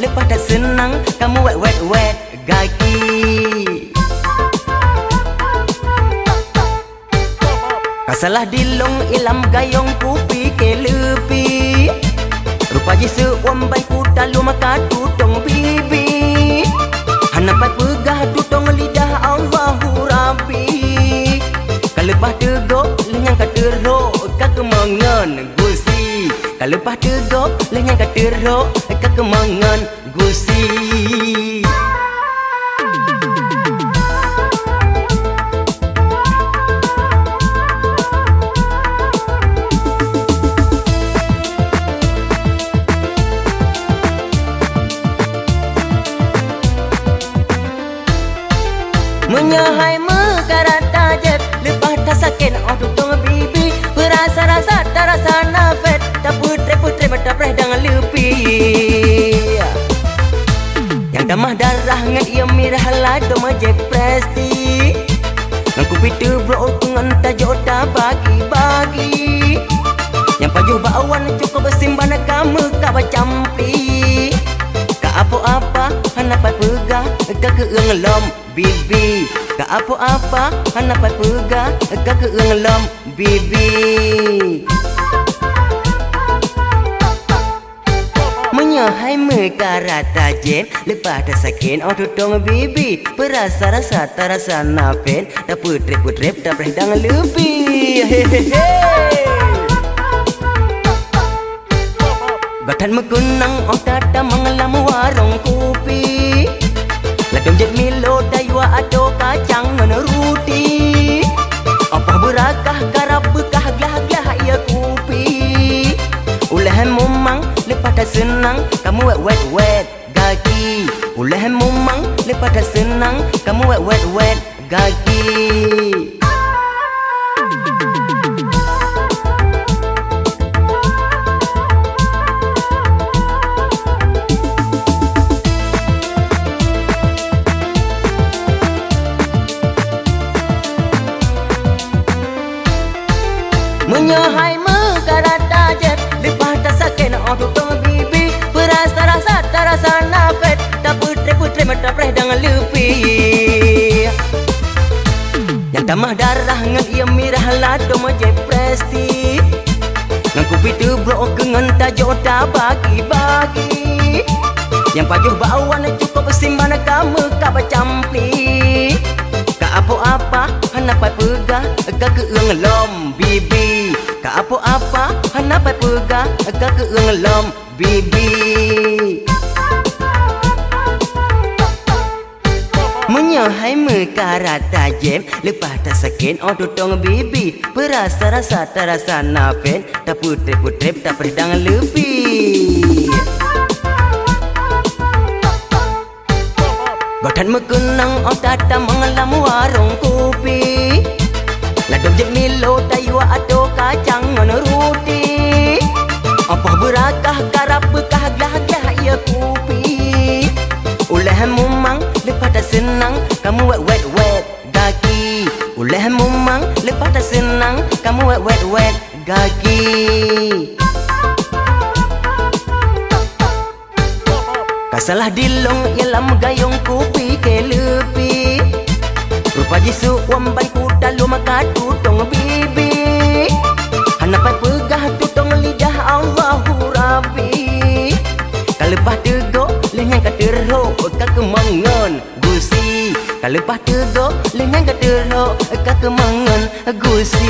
lepas tak senang kamu wet kaki. Kasalah dilong ilam gayong kupi ke lepi. Rupa jisu wambai ku talu maka tutong bibi. Hanapai pegah tutong lidah Allahu Rabbi. Kalepah tegok lenyang katerok kakemangan gusi. Kalepah tegok lenyang katerok kakemangan gusi. Menyahai mekarat tajet lepas tak sakit tutong bibi. Berasa-rasa tak rasa nafet tak putre-putre mata preh dengan lepi. Yang damah darah ngan ia mirah lado majek presti. Ngan kupi tebrok dengan tajuk tak bagi-bagi. Yang pajuh bawan cukup bersimpan kamu kak bacampi. Kak apa-apa hanapai pegah kak keunglom bibi. Kak apa-apa hanapai pegah kak keunglom bibi. Menyahai mekarat tajen lepas dah sakit tutong bibi. Berasa-rasa tak rasa nafet tak putre-putre tak perdang lebih. Batan mekunang tata mengelam warung kopi. Ladom jet milo daywa ado kacang meneruti. Apa berakah garap bekah glah-glah ia kopi. Ulehan mumang lepas tak senang kamu wet kaki. Ulehan mumang lepas tak senang kamu wet kaki. Menyahai mekarat tajet lepas tak sakit tutong bibi. Berasa-rasa tak rasa nafet tak putre-putre mata preh dengan lepi. Yang tamah darah ngan ia mirah lado majek presti. Ngan kupi tebrok dengan tajuk tak bagi-bagi. Yang pajuh bawan cukup bersimpan kamu kak bacampi. Kak apa-apa hanapai pegah kak keunglom bibi. Kak apa-apa hanapai pegah kak keunglom bibi. Menyahai mekarat tajem lepas tak sakit tutong bibi. Berasa-rasa tak rasa nafet tak putre-putre tak perdang lebih. Batan mekenang tata mengelam warung kopi. Ladom jet milo daywa ado kacang meneruti. Apa berakah garap bekah glah-glah ia kopi. Ulehan mumang lepas tak senang kamu wet kaki. Ulehan mumang lepas tak senang kamu wet kaki. Kasalah dilong ialam gayung kopi ke lepi. Rupa jisu wambai ku talu maka tutong bibi. Hanapai pegah tutong lidah Allahu Rabbi. Kalepah tegok lenyang katerok kakemangan gusi. Kalepah tegok lenyang katerok kakemangan gusi.